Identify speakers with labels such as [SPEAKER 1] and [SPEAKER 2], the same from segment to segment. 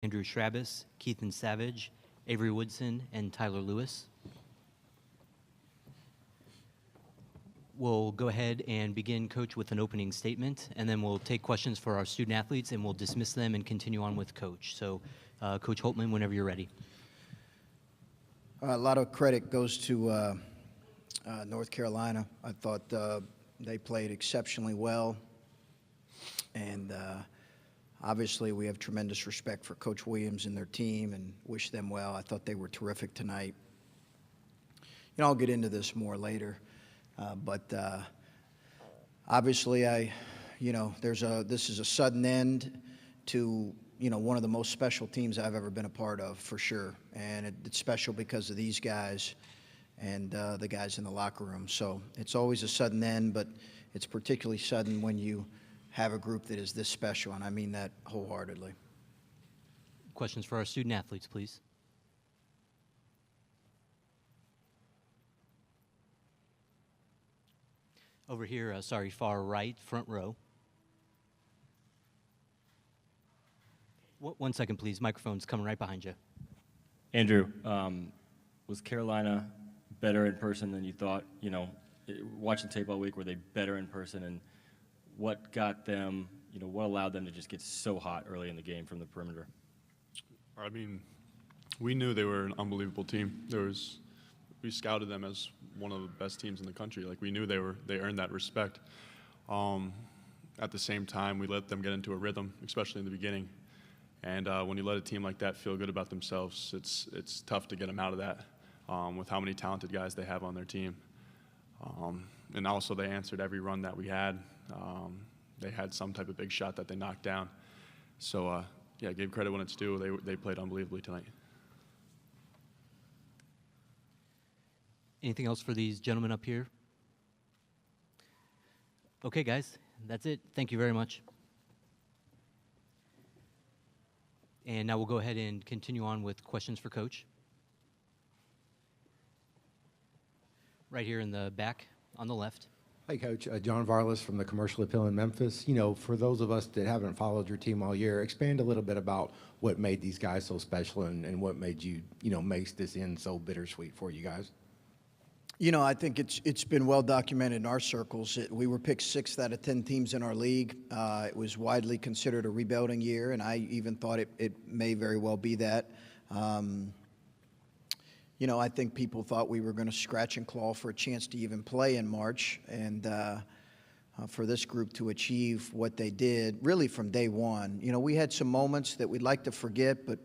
[SPEAKER 1] Andrew Schrabis, Keithan Savage, Avery Woodson, and Tyler Lewis. We'll go ahead and begin, Coach, with an opening statement, and then we'll take questions for our student athletes, and we'll dismiss them and continue on with Coach. So, Coach Holtman, whenever you're ready.
[SPEAKER 2] A lot of credit goes to North Carolina. I thought they played exceptionally well, and obviously we have tremendous respect for Coach Williams and their team and wish them well. I thought they were terrific tonight. I'll get into this more later. But obviously, this is a sudden end to, one of the most special teams I've ever been a part of, for sure. And it's special because of these guys and the guys in the locker room. So it's always a sudden end, but it's particularly sudden when you have a group that is this special, and I mean that wholeheartedly.
[SPEAKER 1] Questions for our student athletes, please. Over here, far right, front row. One second, please. Microphone's coming right behind you.
[SPEAKER 3] Andrew, was Carolina better in person than you thought? Watching tape all week, were they better in person? And what got them, what allowed them to just get so hot early in the game from the perimeter?
[SPEAKER 4] I mean, we knew they were an unbelievable team. We scouted them as one of the best teams in the country. Like, we knew they earned that respect. At the same time, we let them get into a rhythm, especially in the beginning. And when you let a team like that feel good about themselves, it's tough to get them out of that with how many talented guys they have on their team. And also, they answered every run that we had. They had some type of big shot that they knocked down. So, gave credit when it's due. They played unbelievably tonight.
[SPEAKER 1] Anything else for these gentlemen up here? Okay, guys, that's it. Thank you very much. And now we'll go ahead and continue on with questions for Coach. Right here in the back on the left.
[SPEAKER 5] Hi, Coach. John Varlas from the Commercial Appeal in Memphis. For those of us that haven't followed your team all year, expand a little bit about what made these guys so special and what made you, makes this end so bittersweet for you guys.
[SPEAKER 2] I think it's been well documented in our circles. We were picked 6th out of 10 teams in our league. It was widely considered a rebuilding year, and I even thought it may very well be that. I think people thought we were going to scratch and claw for a chance to even play in March, and for this group to achieve what they did really from day one. We had some moments that we'd like to forget, but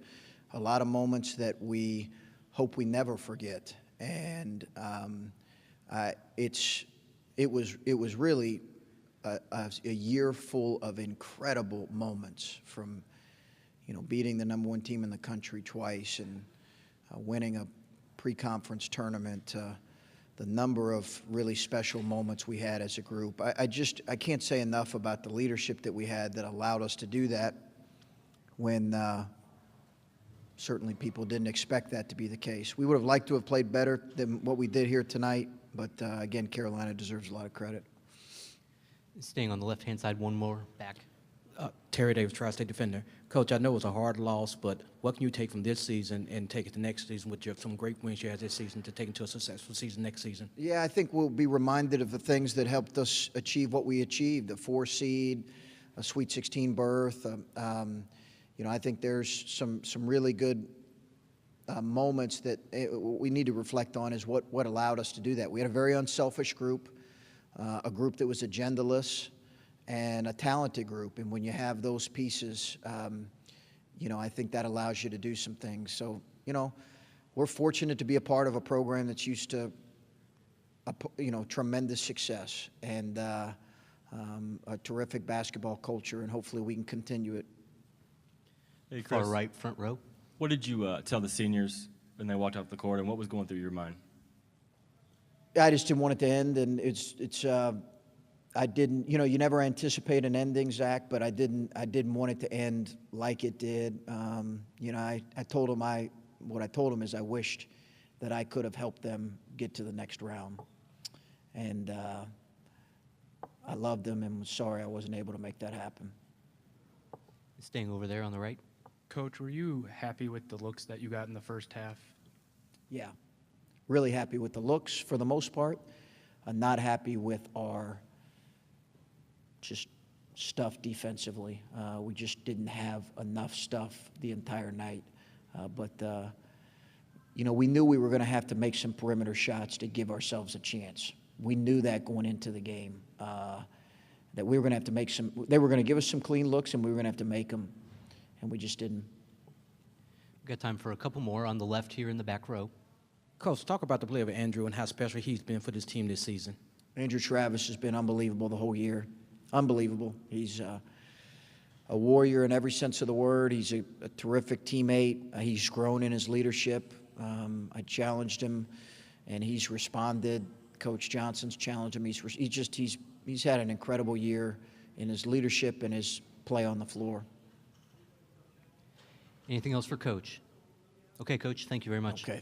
[SPEAKER 2] a lot of moments that we hope we never forget. And it was really a year full of incredible moments, from beating the #1 team in the country twice and winning a pre-conference tournament, the number of really special moments we had as a group. I can't say enough about the leadership that we had that allowed us to do that when certainly people didn't expect that to be the case. We would have liked to have played better than what we did here tonight, but again, Carolina deserves a lot of credit.
[SPEAKER 1] Staying on the left-hand side, one more back.
[SPEAKER 6] Terry Davis, Tri-State Defender. Coach, I know it was a hard loss, but what can you take from this season and take it to next season with some great wins you had this season to take into a successful season next season? Yeah,
[SPEAKER 2] I think we'll be reminded of the things that helped us achieve what we achieved, the 4 seed, a Sweet 16 berth. I think there's some really good moments that we need to reflect on is what allowed us to do that. We had a very unselfish group, a group that was agendaless, and a talented group. And when you have those pieces, I think that allows you to do some things. So, we're fortunate to be a part of a program that's used to, tremendous success and a terrific basketball culture, and hopefully we can continue it.
[SPEAKER 3] Hey, Chris,
[SPEAKER 1] Far right, front row.
[SPEAKER 3] what did you tell the seniors when they walked off the court, and what was going through your mind?
[SPEAKER 2] I just didn't want it to end, and I didn't, you never anticipate an ending, Zach, but I didn't want it to end like it did. I told them what I told them is I wished that I could have helped them get to the next round. And I loved them and was sorry I wasn't able to make that happen.
[SPEAKER 1] Staying over there on the right.
[SPEAKER 7] Coach, were you happy with the looks that you got in the first half?
[SPEAKER 2] Yeah, really happy with the looks for the most part. Not happy with our just stuff defensively. We just didn't have enough stuff the entire night. You know, we knew we were going to have to make some perimeter shots to give ourselves a chance. We knew that going into the game, that we were going to have to make some. They were going to give us some clean looks, and we were going to have to make them, and we just didn't.
[SPEAKER 1] We've got time for a couple more on the left here in the back row.
[SPEAKER 6] Coach, talk about the play of Andrew and how special he's been for this team this season.
[SPEAKER 2] Andrew Travis has been unbelievable the whole year. Unbelievable. He's a warrior in every sense of the word. He's a terrific teammate. He's grown in his leadership. I challenged him, and he's responded. Coach Johnson's challenged him. He's had an incredible year in his leadership and his play on the floor.
[SPEAKER 1] Anything else for Coach? Okay, Coach, thank you very much.
[SPEAKER 2] Okay.